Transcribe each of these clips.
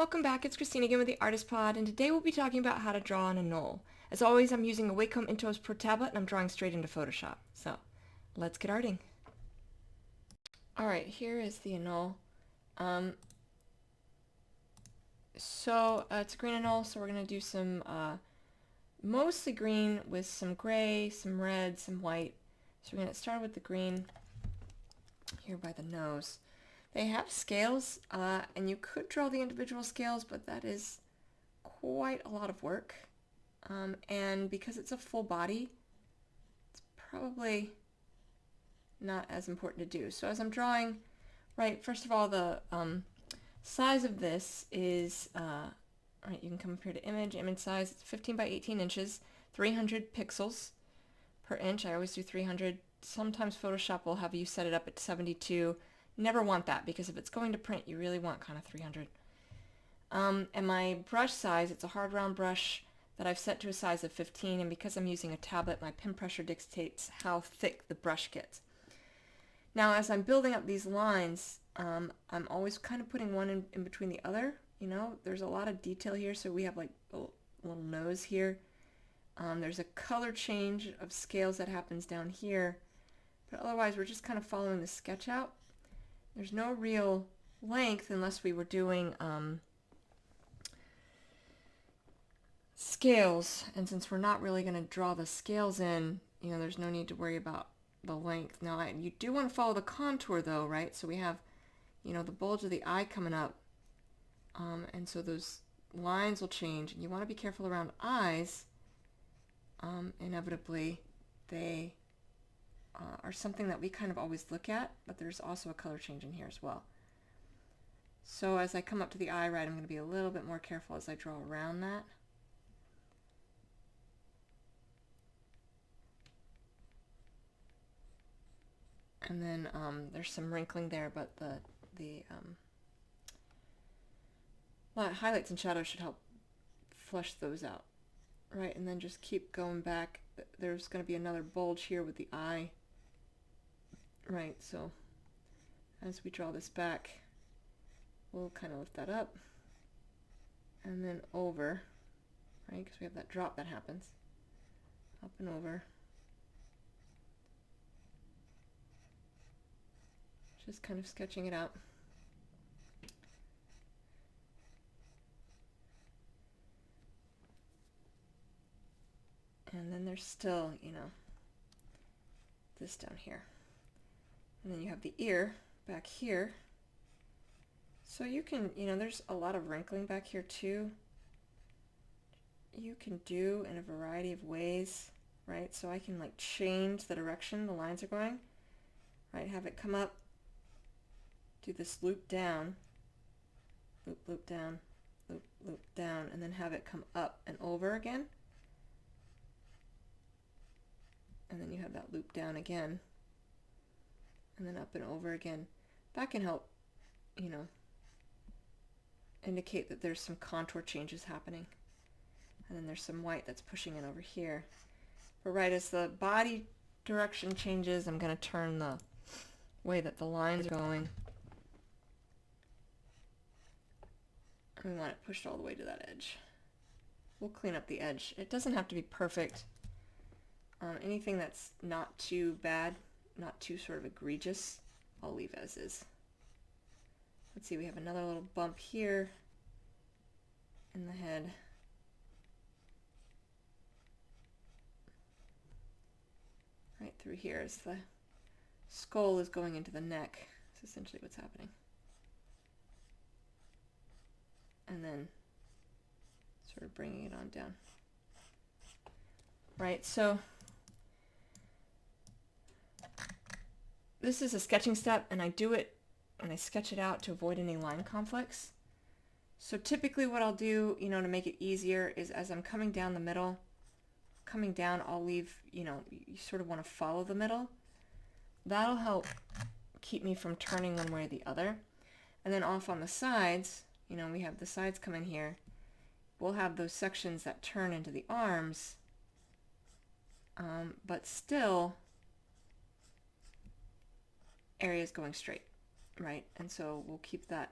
welcome back. It's Christine again with the Artist Pod, and today we'll be talking about how to draw an Anole. As always, I'm using a Wacom Intuos Pro tablet, and I'm drawing straight into Photoshop. So, let's get arting. Alright, here is the Anole. It's a green Anole, so we're going to do some mostly green with some gray, some red, some white. So we're going to start with the green here by the nose. They have scales, and you could draw the individual scales, but that is quite a lot of work. And because it's a full body, it's probably not as important to do. So as I'm drawing, right, first of all, the size of this is, right, you can come up here to image size, it's 15 by 18 inches, 300 pixels per inch. I always do 300. Sometimes Photoshop will have you set it up at 72. Never want that, because if it's going to print, you really want kind of 300. And my brush size, it's a hard round brush that I've set to a size of 15, and because I'm using a tablet, my pen pressure dictates how thick the brush gets. Now, as I'm building up these lines, I'm always kind of putting one in between the other. You know, there's a lot of detail here, so we have like a little nose here. There's a color change of scales that happens down here, but otherwise we're just kind of following the sketch out. There's no real length unless we were doing scales, and since we're not really going to draw the scales in, you know, there's no need to worry about the length. Now, you do want to follow the contour though, right? So we have, you know, the bulge of the eye coming up, and so those lines will change, and you want to be careful around eyes. Inevitably, they are something that we kind of always look at, but there's also a color change in here as well. So as I come up to the eye, right, I'm going to be a little bit more careful as I draw around that. And then there's some wrinkling there, but the highlights and shadows should help flush those out. Right, and then just keep going back. There's going to be another bulge here with the eye. Right, so as we draw this back, we'll kind of lift that up and then over, right, because we have that drop that happens. Up and over. Just kind of sketching it out. And then there's still, you know, this down here. And then you have the ear back here. So you can, you know, there's a lot of wrinkling back here too. You can do in a variety of ways, right? So I can like change the direction the lines are going, right? Have it come up, do this loop down, loop, loop down, loop, loop down, and then have it come up and over again. And then you have that loop down again, and then up and over again. That can help, you know, indicate that there's some contour changes happening. And then there's some white that's pushing in over here. But right as the body direction changes, I'm going to turn the way that the lines are going. And we want it pushed all the way to that edge. We'll clean up the edge. It doesn't have to be perfect. Anything that's not too bad, not too sort of egregious, I'll leave as is. Let's see, we have another little bump here in the head. Right through here as the skull is going into the neck. That's essentially what's happening. And then sort of bringing it on down. Right, so this is a sketching step, and I do it and I sketch it out to avoid any line conflicts. So typically what I'll do, you know, to make it easier is as I'm coming down the middle, coming down, I'll leave, you know, you sort of want to follow the middle. That'll help keep me from turning one way or the other. And then off on the sides, you know, we have the sides come in here. We'll have those sections that turn into the arms, but still areas going straight, right? And so we'll keep that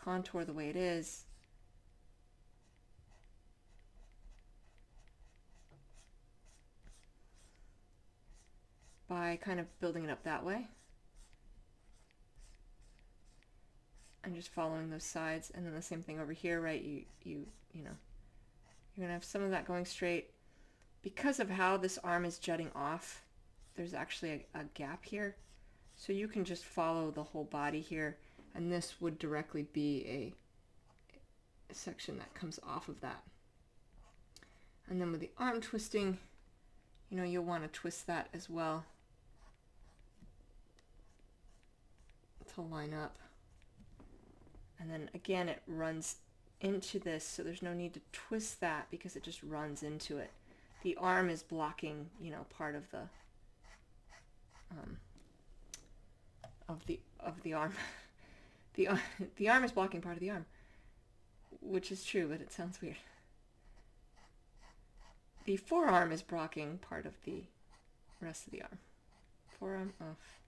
contour the way it is, by kind of building it up that way and just following those sides. And then the same thing over here, right? You know, you're gonna have some of that going straight. Because of how this arm is jutting off, there's actually a gap here, so you can just follow the whole body here, and this would directly be a section that comes off of that. And then with the arm twisting, you know, you'll want to twist that as well to line up. And then again, it runs into this, so there's no need to twist that because it just runs into it. The arm is blocking, you know, part of the arm. The arm is blocking part of the arm, which is true, but it sounds weird. The forearm is blocking part of the rest of the arm. Forearm off.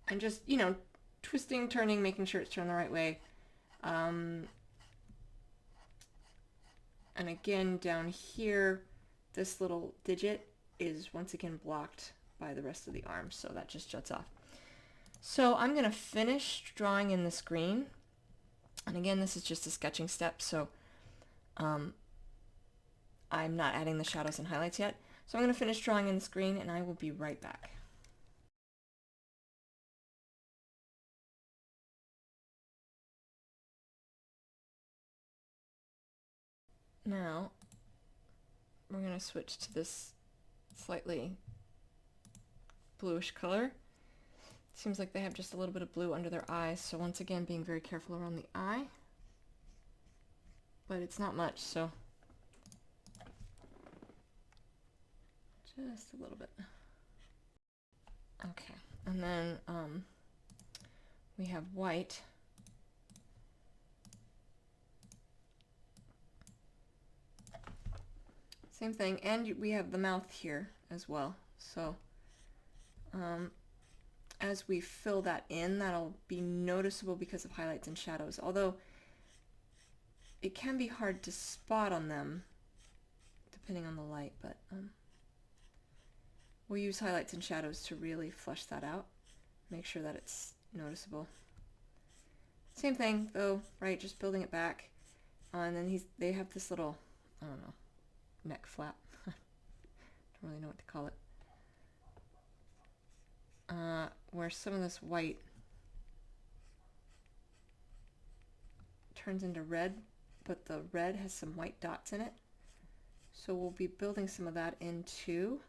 And just, you know, twisting, turning, making sure it's turned the right way. And again, down here, this little digit is once again blocked by the rest of the arm, so that just juts off. So I'm going to finish drawing in this green. And again, this is just a sketching step, so I'm not adding the shadows and highlights yet. So I'm going to finish drawing in this green, and I will be right back. Now, we're going to switch to this slightly bluish color. Seems like they have just a little bit of blue under their eyes, so once again, being very careful around the eye. But it's not much, so just a little bit. Okay, and then we have white. Same thing, and we have the mouth here as well. So as we fill that in, that'll be noticeable because of highlights and shadows, although it can be hard to spot on them depending on the light, but we'll use highlights and shadows to really flesh that out, make sure that it's noticeable. Same thing though, right, just building it back, and then they have this little, I don't know, neck flap. Don't really know what to call it. Where some of this white turns into red, but the red has some white dots in it. So we'll be building some of that in too.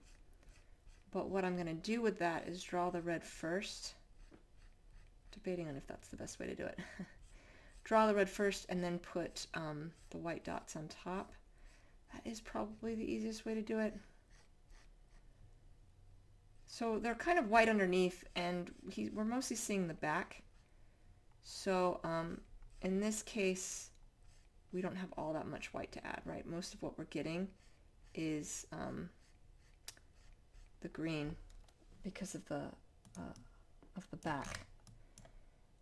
But what I'm going to do with that is draw the red first. Debating on if that's the best way to do it. Draw the red first and then put the white dots on top. That is probably the easiest way to do it. So they're kind of white underneath, and we're mostly seeing the back. So in this case, we don't have all that much white to add, right? Most of what we're getting is the green because of the back.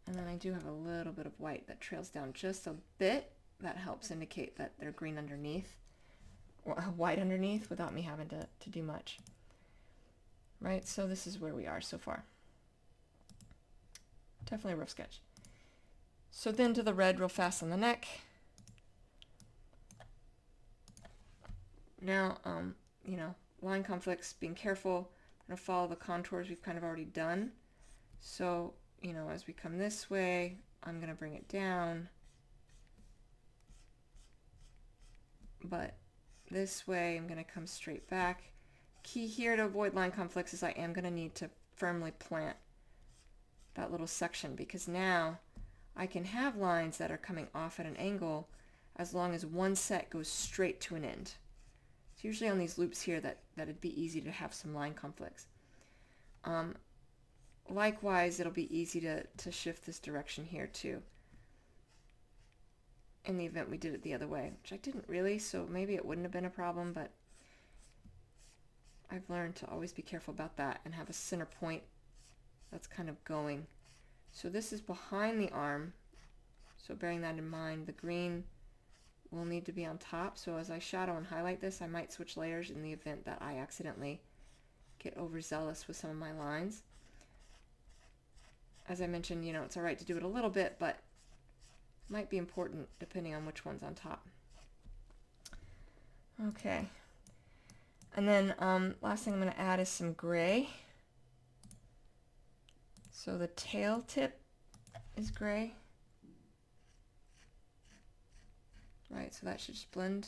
And then I do have a little bit of white that trails down just a bit. That helps indicate that they're green underneath, or white underneath, without me having to do much. Right, so this is where we are so far. Definitely a rough sketch. So then to the red real fast on the neck. Now, you know, line conflicts, being careful. I'm going to follow the contours we've kind of already done. So, you know, as we come this way, I'm going to bring it down. But this way, I'm going to come straight back. Key here to avoid line conflicts is I am going to need to firmly plant that little section, because now I can have lines that are coming off at an angle as long as one set goes straight to an end. It's usually on these loops here that it'd be easy to have some line conflicts. Likewise, it'll be easy to shift this direction here too, in the event we did it the other way, which I didn't really, so maybe it wouldn't have been a problem, but I've learned to always be careful about that and have a center point that's kind of going So this is behind the arm. So bearing that in mind, the green will need to be on top. So as I shadow and highlight this, I might switch layers in the event that I accidentally get overzealous with some of my lines. As I mentioned, you know, it's all right to do it a little bit, but it might be important depending on which one's on top. Okay. And then last thing I'm going to add is some gray. So the tail tip is gray. Right, so that should just blend.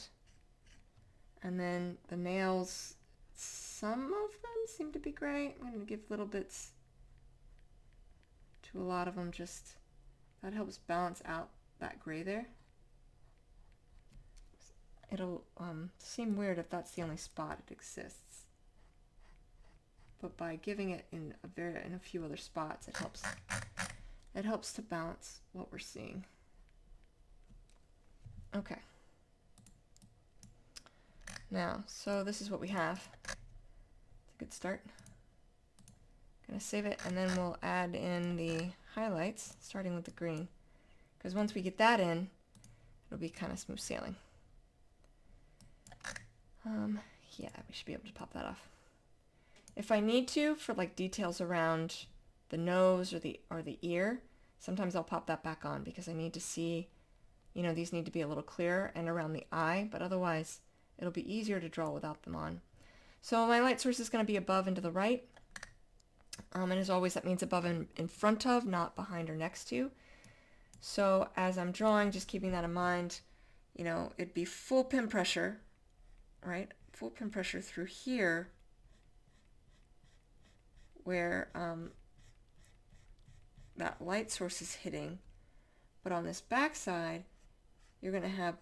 And then the nails, some of them seem to be gray. I'm going to give little bits to a lot of them, just that helps balance out that gray there. It'll seem weird if that's the only spot it exists. But by giving it in a few other spots, it helps to balance what we're seeing. Okay. Now, so this is what we have. It's a good start. Gonna save it, and then we'll add in the highlights, starting with the green. Because once we get that in, it'll be kind of smooth sailing. Yeah, we should be able to pop that off. If I need to, for like details around the nose or the ear, sometimes I'll pop that back on because I need to see, you know, these need to be a little clearer, and around the eye, but otherwise it'll be easier to draw without them on. So my light source is going to be above and to the right. And as always, that means above and in front of, not behind or next to. So as I'm drawing, just keeping that in mind, you know, it'd be full pin pressure, right? Full pin pressure through here where that light source is hitting. But on this back side, you're going to have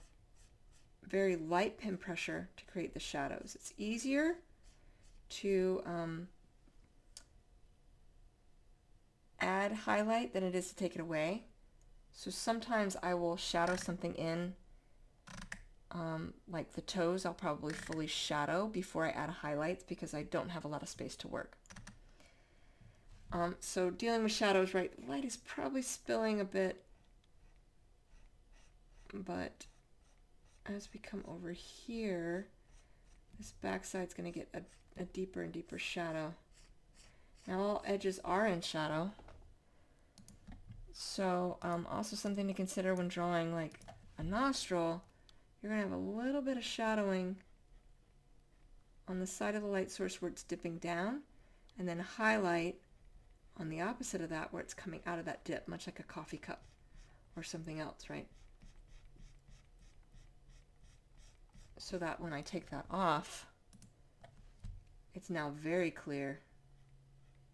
very light pin pressure to create the shadows. It's easier to add highlight than it is to take it away. So sometimes I will shadow something in, like the toes, I'll probably fully shadow before I add highlights because I don't have a lot of space to work. So dealing with shadows, right, light is probably spilling a bit, but as we come over here, this backside's going to get a deeper and deeper shadow. Now all edges are in shadow. So also something to consider when drawing like a nostril, you're going to have a little bit of shadowing on the side of the light source where it's dipping down, and then highlight on the opposite of that where it's coming out of that dip, much like a coffee cup or something else, right? So that when I take that off, it's now very clear,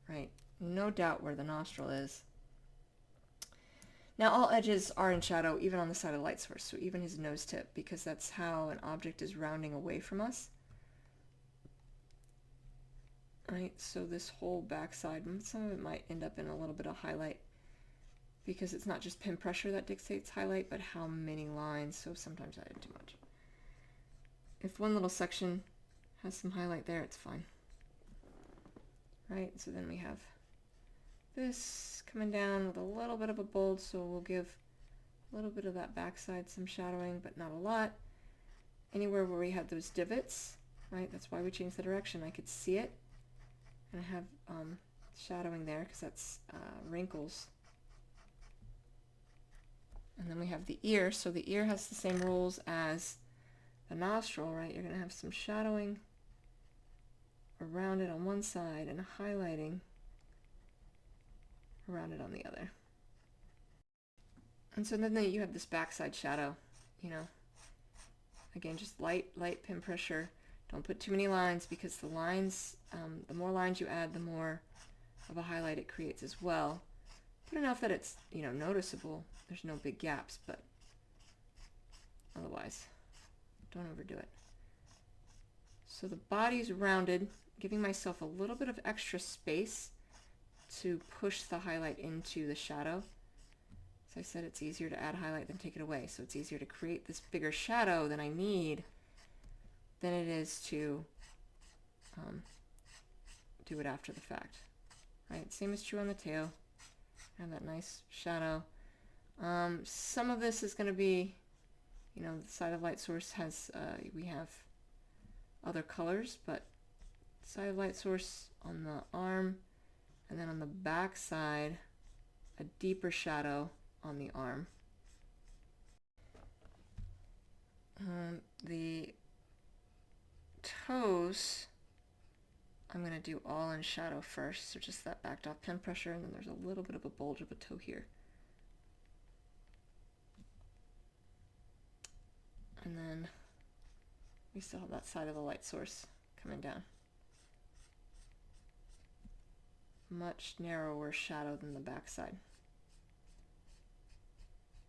right? No doubt where the nostril is. Now all edges are in shadow, even on the side of the light source, so even his nose tip, because that's how an object is rounding away from us. Right, so this whole backside, some of it might end up in a little bit of highlight, because it's not just pin pressure that dictates highlight, but how many lines, so sometimes I add too much. If one little section has some highlight there, it's fine. Right, so then we have this coming down with a little bit of a bold, so we'll give a little bit of that backside some shadowing, but not a lot. Anywhere where we have those divots, right, that's why we changed the direction. I could see it, and I have shadowing there because that's wrinkles. And then we have the ear, so the ear has the same rules as the nostril, right? You're going to have some shadowing around it on one side and highlighting around it on the other. And so then you have this backside shadow, you know. Again, just light pin pressure. Don't put too many lines because the lines, the more lines you add, the more of a highlight it creates as well. Put enough that it's, you know, noticeable. There's no big gaps, but otherwise, don't overdo it. So the body's rounded, giving myself a little bit of extra space to push the highlight into the shadow. As I said, it's easier to add highlight than take it away, so it's easier to create this bigger shadow than I need than it is to do it after the fact. Right, same is true on the tail. Have that nice shadow. Some of this is going to be, you know, the side of light source has, we have other colors, but side of light source on the arm, and then on the back side, a deeper shadow on the arm. The toes, I'm going to do all in shadow first, so just that backed off pen pressure, and then there's a little bit of a bulge of a toe here. And then we still have that side of the light source coming down. Much narrower shadow than the back side.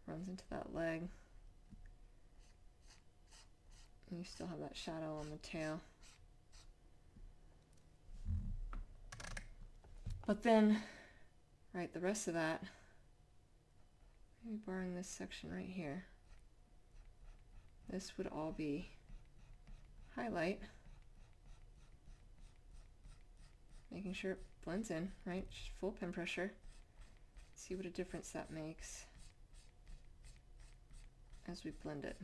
Runs into that leg. And you still have that shadow on the tail. But then, right, the rest of that, maybe barring this section right here, this would all be highlight, making sure it blends in, right? Just full pen pressure. See what a difference that makes as we blend it.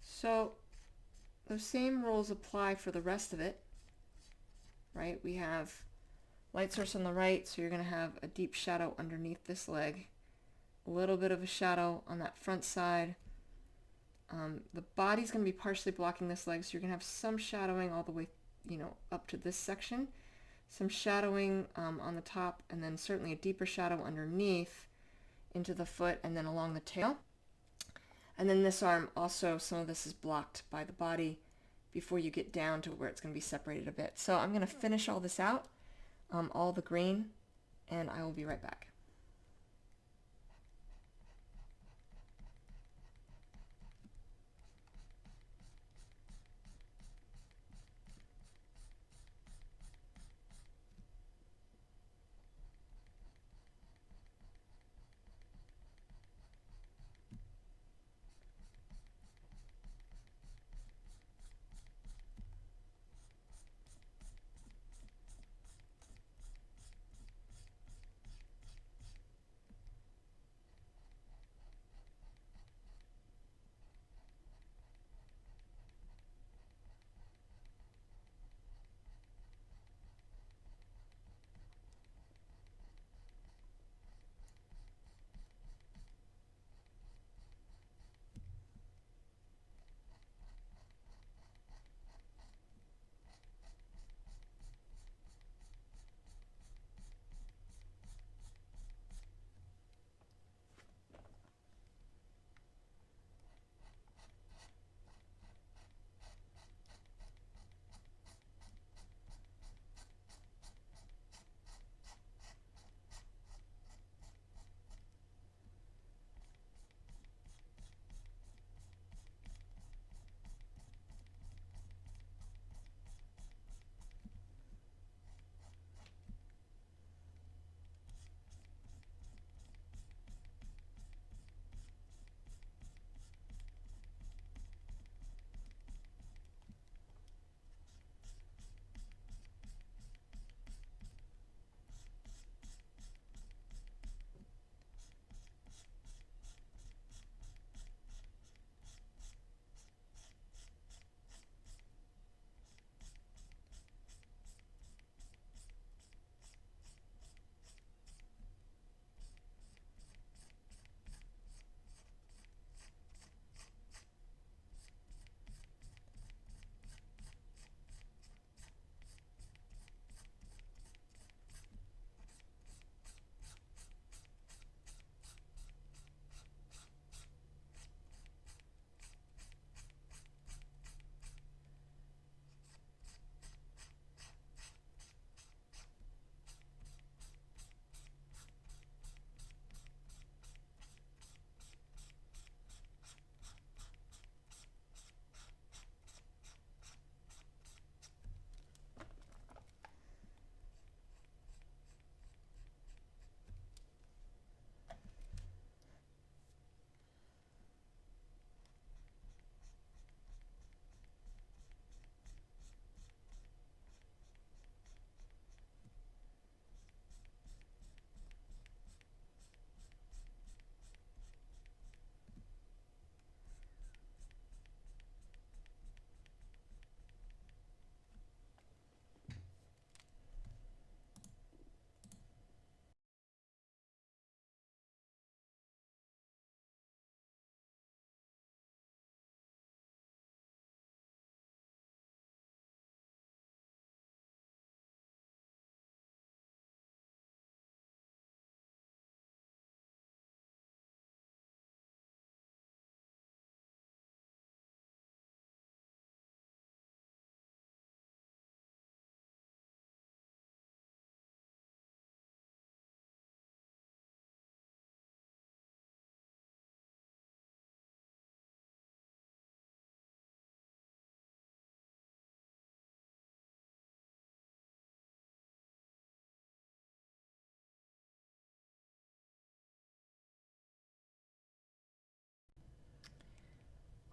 So those same rules apply for the rest of it, right? We have light source on the right, so you're going to have a deep shadow underneath this leg, a little bit of a shadow on that front side. The body's going to be partially blocking this leg, so you're going to have some shadowing all the way, you know, up to this section, some shadowing on the top, and then certainly a deeper shadow underneath into the foot and then along the tail. And then this arm also, some of this is blocked by the body before you get down to where it's going to be separated a bit. So I'm going to finish all this out, all the green, and I will be right back.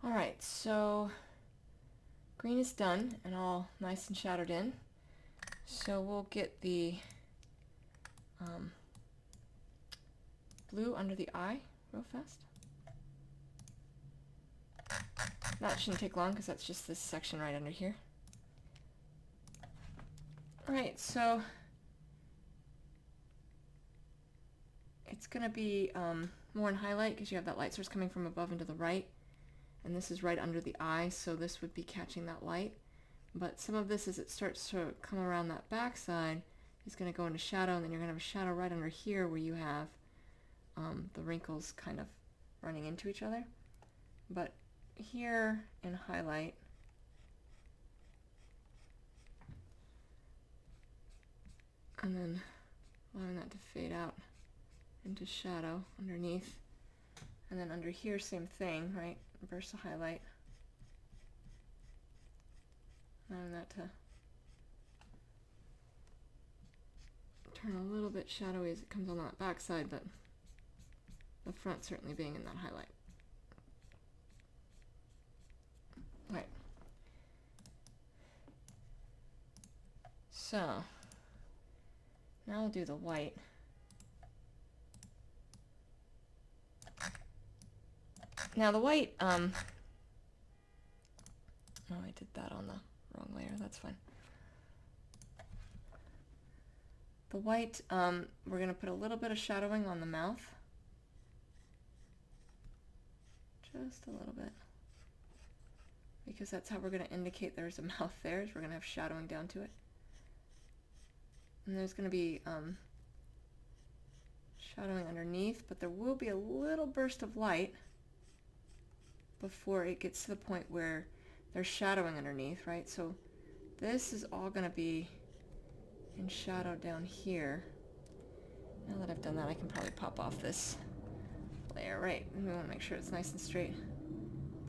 Alright, so green is done and all nice and shadowed in. So we'll get the blue under the eye real fast. That shouldn't take long because that's just this section right under here. Alright, so it's going to be more in highlight because you have that light source coming from above and to the right. And this is right under the eye, so this would be catching that light. But some of this, as it starts to come around that backside, is going to go into shadow, and then you're going to have a shadow right under here where you have the wrinkles kind of running into each other. But here in highlight, and then allowing that to fade out into shadow underneath. And then under here, same thing, right? Reverse the highlight. Allowing that to turn a little bit shadowy as it comes on that back side, but the front certainly being in that highlight. Right. So now I'll do the white. Now the white, oh, I did that on the wrong layer, that's fine. The white, we're going to put a little bit of shadowing on the mouth. Just a little bit. Because that's how we're going to indicate there's a mouth there, is we're going to have shadowing down to it. And there's going to be shadowing underneath, but there will be a little burst of light before it gets to the point where there's shadowing underneath, right? So this is all going to be in shadow down here. Now that I've done that, I can probably pop off this layer, right? And we want to make sure it's nice and straight.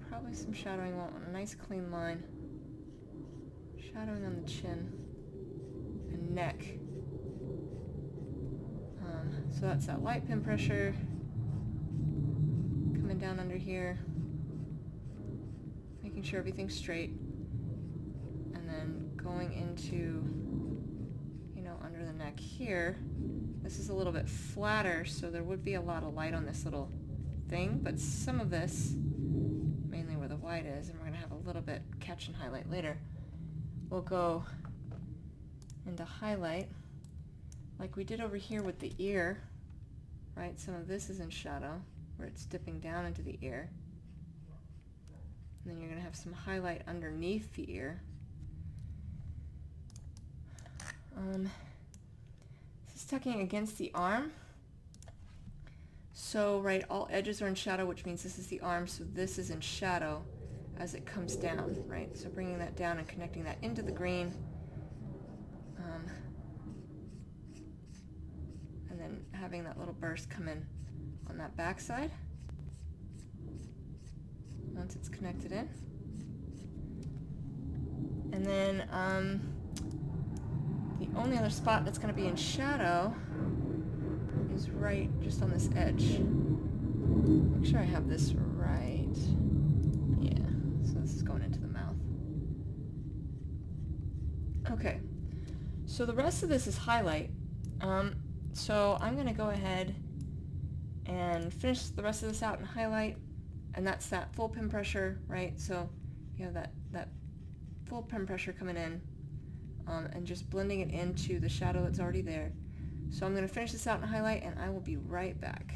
Probably some shadowing, want a nice clean line. Shadowing on the chin and neck. So that's that light pin pressure coming down under here, making sure everything's straight, and then going into, you know, under the neck here. This is a little bit flatter, so there would be a lot of light on this little thing, but some of this, mainly where the white is, and we're going to have a little bit catch and highlight later, we'll go into highlight like we did over here with the ear, right? Some of this is in shadow where it's dipping down into the ear. And then you're going to have some highlight underneath the ear. This is tucking against the arm. So, right, all edges are in shadow, which means this is the arm, so this is in shadow as it comes down, right? So bringing that down and connecting that into the green. And then having that little burst come in on that back side once it's connected in. And then the only other spot that's going to be in shadow is right just on this edge. Make sure I have this right. Yeah, so this is going into the mouth. Okay, so the rest of this is highlight. So I'm going to go ahead and finish the rest of this out in highlight, and that's that full pin pressure, right? So you have that full pin pressure coming in and just blending it into the shadow that's already there. So I'm going to finish this out in highlight, and I will be right back.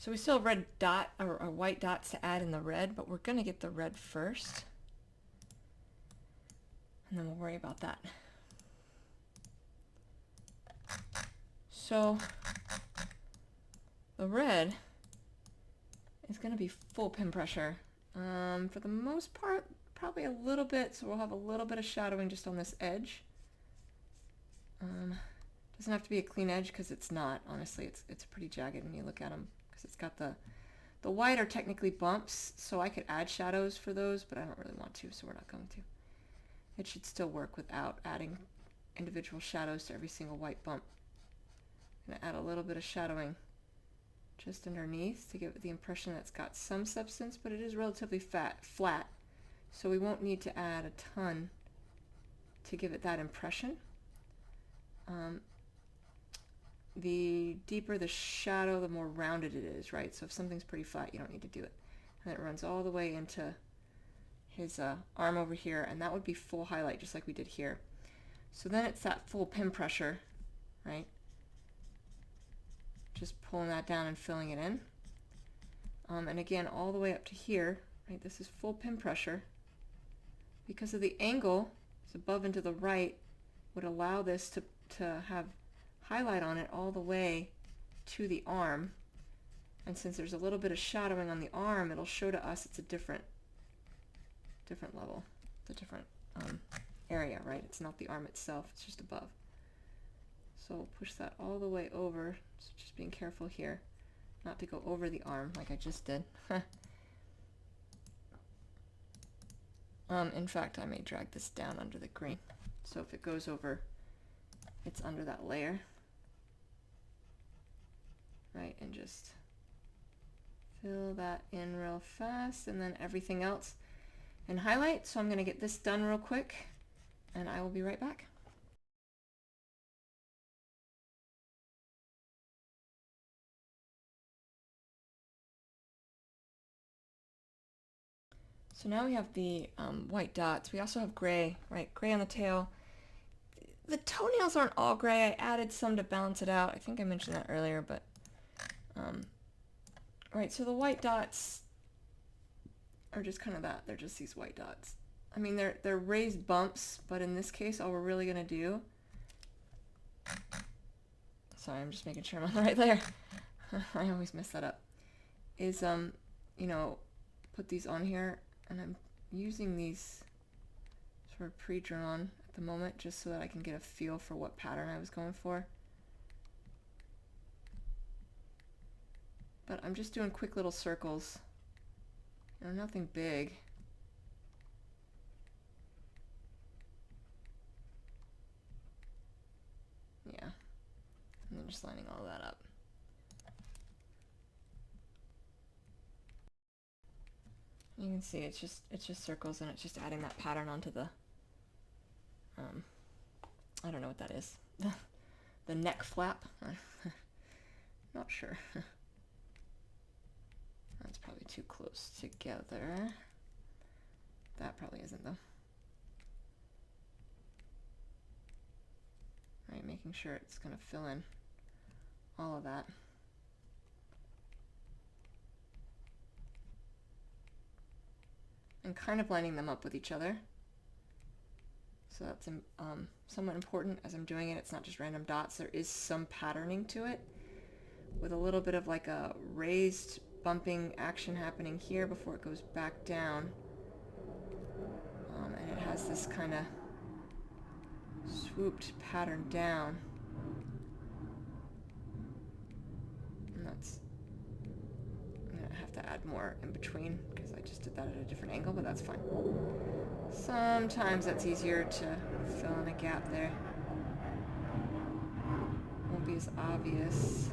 So we still have red dot or white dots to add in the red, but we're going to get the red first, and then we'll worry about that. So the red is going to be full pin pressure. For the most part, probably a little bit, so we'll have a little bit of shadowing just on this edge. Doesn't have to be a clean edge because it's not. Honestly, it's pretty jagged when you look at them because it's got the white are technically bumps, so I could add shadows for those, but I don't really want to, so we're not going to. It should still work without adding individual shadows to every single white bump. I'm going to add a little bit of shadowing just underneath to give it the impression that it's got some substance, but it is relatively flat. So we won't need to add a ton to give it that impression. The deeper the shadow, the more rounded it is, right? So if something's pretty flat, you don't need to do it. And it runs all the way into his arm over here, and that would be full highlight, just like we did here. So then it's that full pin pressure, right? Just pulling that down and filling it in. And again, all the way up to here, right? This is full pin pressure. Because of the angle, it's above and to the right, would allow this to have highlight on it all the way to the arm. And since there's a little bit of shadowing on the arm, it'll show to us it's a different level. It's a different area, right? It's not the arm itself, it's just above. So we'll push that all the way over, so just being careful here not to go over the arm like I just did. In fact, I may drag this down under the green. So if it goes over, it's under that layer. Right, and just fill that in real fast, and then everything else in highlight. So I'm going to get this done real quick, and I will be right back. So now we have the white dots. We also have gray, right? Gray on the tail. The toenails aren't all gray. I added some to balance it out. I think I mentioned that earlier, but right, so the white dots are just kind of that. They're just these white dots. I mean, they're raised bumps, but in this case, all we're really going to do... Sorry, I'm just making sure I'm on the right layer. I always mess that up. Is, you know, put these on here, and I'm using these sort of pre-drawn at the moment just so that I can get a feel for what pattern I was going for. But I'm just doing quick little circles. You know, nothing big. Yeah. And then just lining all that up. You can see it's just circles, and it's just adding that pattern onto the I don't know what that is. The neck flap. Not sure. That's probably too close together. That probably isn't, though. Right, making sure it's going to fill in all of that. And kind of lining them up with each other. So that's somewhat important as I'm doing it. It's not just random dots. There is some patterning to it with a little bit of like a raised bumping action happening here before it goes back down. And it has this kind of swooped pattern down. And that's... I'm going to have to add more in between because I just did that at a different angle, but that's fine. Sometimes that's easier to fill in a gap there. Won't be as obvious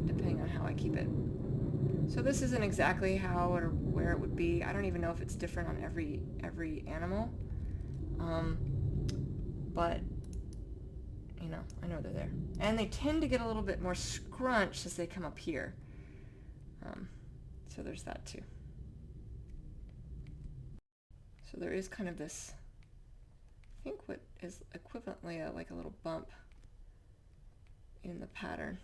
depending on how I keep it. So this isn't exactly how or where it would be. I don't even know if it's different on every animal. But you know, I know they're there. And they tend to get a little bit more scrunched as they come up here. So there's that too. So there is kind of this, I think what is equivalently like a little bump in the pattern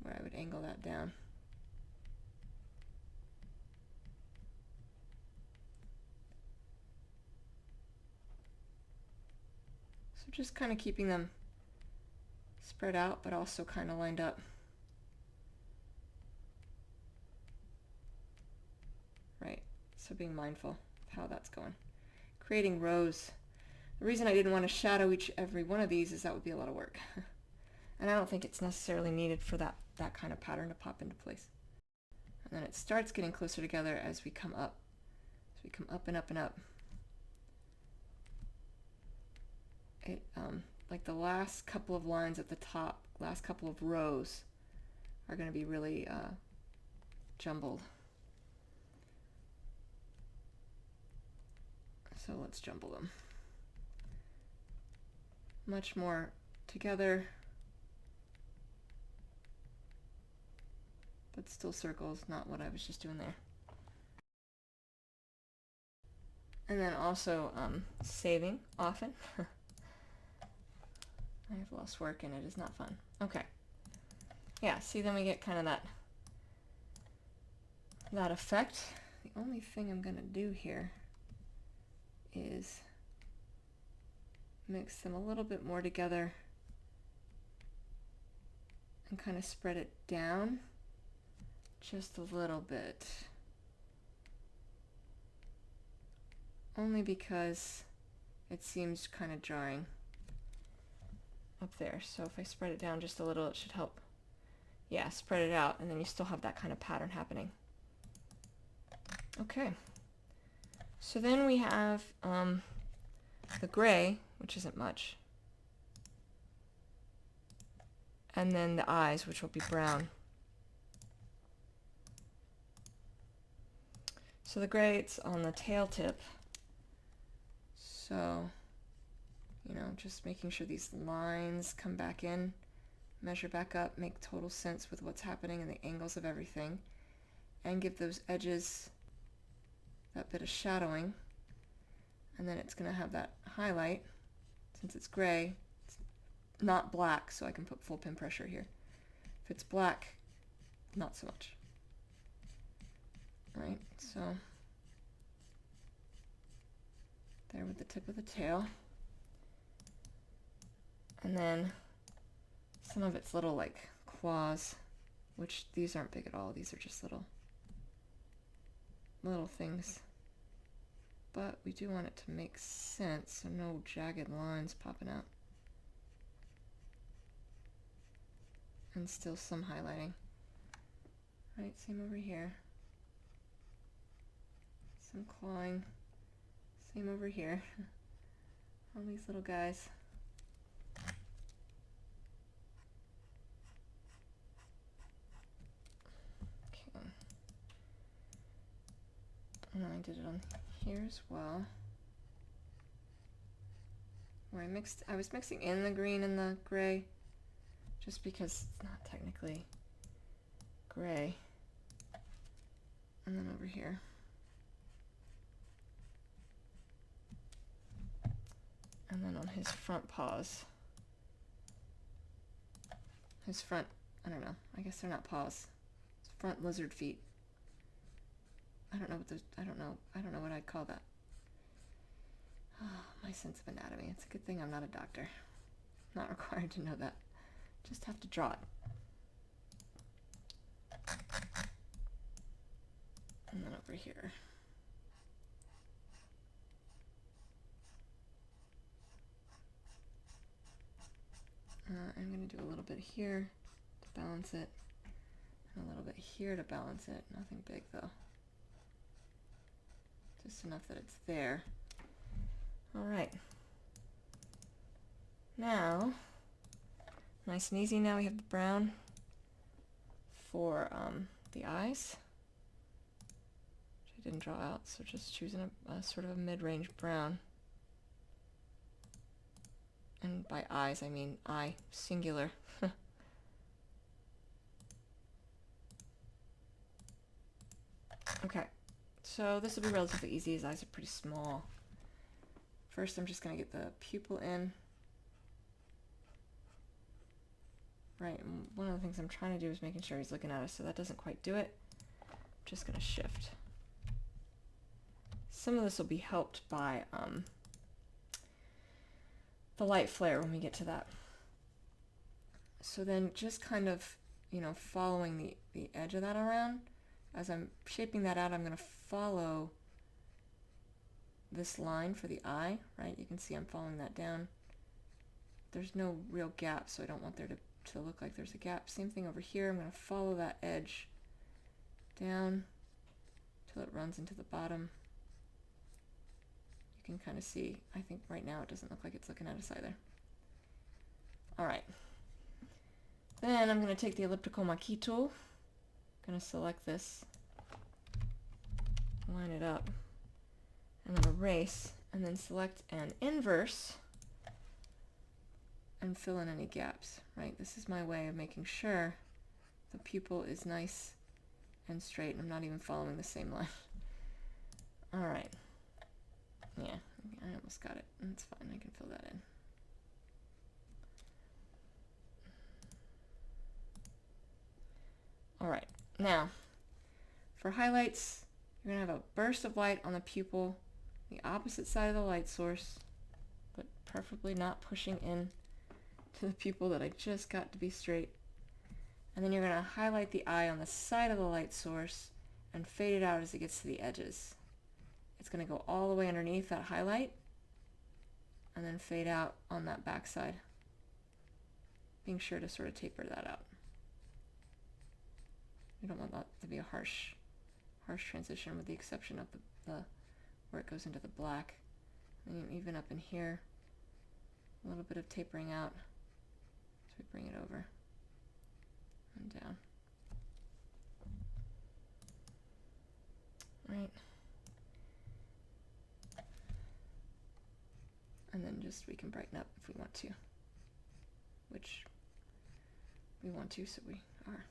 where I would angle that down. So just kind of keeping them spread out, but also kind of lined up. Right, so being mindful of how that's going. Creating rows. The reason I didn't want to shadow every one of these is that would be a lot of work. And I don't think it's necessarily needed for that kind of pattern to pop into place. And then it starts getting closer together as we come up. As we come up and up and up. it, like the last couple of lines at the top, last couple of rows are going to be really jumbled. So let's jumble them. Much more together, but still circles, not what I was just doing there. And then also saving often. I have lost work and it is not fun. Okay. Yeah, see, then we get kind of that effect. The only thing I'm going to do here is mix them a little bit more together and kind of spread it down just a little bit. Only because it seems kind of jarring up there. So if I spread it down just a little, it should help. Yeah, spread it out, and then you still have that kind of pattern happening. Okay. So then we have the gray, which isn't much, and then the eyes, which will be brown. So the gray, it's on the tail tip. So, you know, just making sure these lines come back in, measure back up, make total sense with what's happening and the angles of everything, and give those edges that bit of shadowing. And then it's going to have that highlight. Since it's gray, it's not black, so I can put full pin pressure here. If it's black, not so much. Right, so there with the tip of the tail. And then some of its little like claws, which these aren't big at all, these are just little things. But we do want it to make sense, so no jagged lines popping out. And still some highlighting. Right, same over here. Some clawing. Same over here. All these little guys. Okay. And then I did it on here as well. Where I was mixing in the green and the gray, just because it's not technically gray. And then over here. And then on his front paws. His front, I don't know, I guess they're not paws. His front lizard feet. I don't know what I'd call that. Oh, my sense of anatomy. It's a good thing I'm not a doctor. I'm not required to know that. Just have to draw it. And then over here. I'm going to do a little bit here to balance it, and a little bit here to balance it. Nothing big though. Just enough that it's there. All right. Now, nice and easy. Now we have the brown for the eyes, which I didn't draw out, so just choosing a sort of a mid-range brown. And by eyes, I mean eye, singular. Okay, so this will be relatively easy. His eyes are pretty small. First, I'm just going to get the pupil in. Right, and one of the things I'm trying to do is making sure he's looking at us, so that doesn't quite do it. I'm just going to shift. Some of this will be helped by the light flare when we get to that. So then just kind of, you know, following the edge of that around. As I'm shaping that out, I'm going to follow this line for the eye, right? You can see I'm following that down. There's no real gap, so I don't want there to look like there's a gap. Same thing over here. I'm going to follow that edge down till it runs into the bottom. can kind of see, I think right now it doesn't look like it's looking at us either. Alright. Then I'm going to take the elliptical marquee tool. I'm going to select this, line it up, and then erase, and then select an inverse and fill in any gaps, right? This is my way of making sure the pupil is nice and straight and I'm not even following the same line. Alright. Yeah, I almost got it. That's fine, I can fill that in. Alright, now, for highlights, you're going to have a burst of light on the pupil, the opposite side of the light source, but preferably not pushing in to the pupil that I just got to be straight. And then you're going to highlight the eye on the side of the light source and fade it out as it gets to the edges. It's going to go all the way underneath that highlight and then fade out on that back side, being sure to sort of taper that out. You don't want that to be a harsh transition, with the exception of the where it goes into the black. And even up in here, a little bit of tapering out as we bring it over and down. Right. And then just we can brighten up if we want to, which we want to, so we are.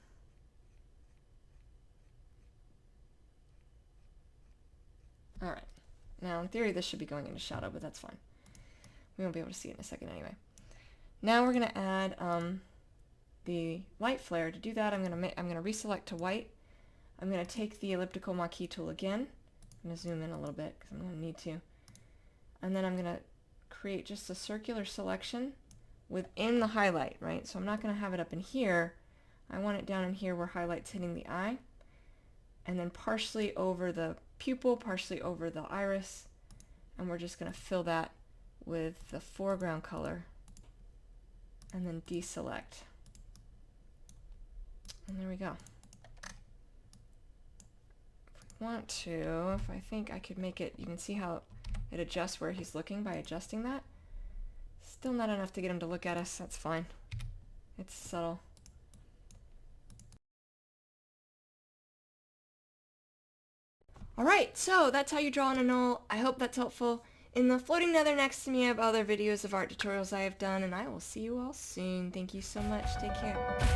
Alright, now in theory this should be going into shadow, but that's fine. We won't be able to see it in a second anyway. Now we're going to add the light flare. To do that, I'm going to reselect to white. I'm going to take the elliptical marquee tool again. I'm going to zoom in a little bit because I'm going to need to. And then I'm going to create just a circular selection within the highlight, right? So I'm not going to have it up in here. I want it down in here where highlight's hitting the eye, and then partially over the pupil, partially over the iris, and we're just going to fill that with the foreground color and then deselect. And there we go. If we want to, if I think I could make it, you can see how it adjusts where he's looking by adjusting that. Still not enough to get him to look at us, that's fine. It's subtle. Alright, so that's how you draw an Anole. I hope that's helpful. In the floating nether next to me I have other videos of art tutorials I have done, and I will see you all soon. Thank you so much. Take care.